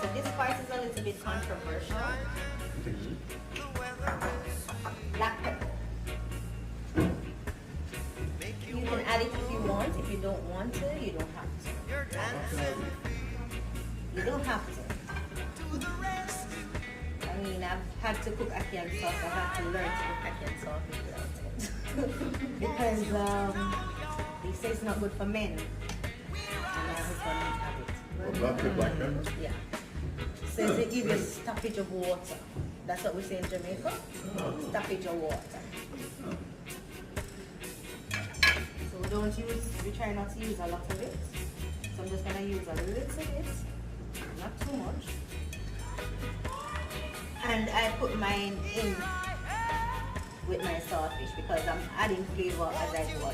So this part is a little bit controversial. Black pepper. You can add it if you want. If you don't want to, you don't have to. You don't have to. I mean, I've had to cook ackee and sauce. I've had to learn to cook ackee and sauce without it. Because they say it's not good for men. And my husband didn't have it. Black pepper? Yeah. Says it gives you stoppage of water. That's what we say in Jamaica. Stoppage of water. So don't use, we try not to use a lot of it. So I'm just gonna use a little bit, not too much. And I put mine in with my saltfish because I'm adding flavor as I go along.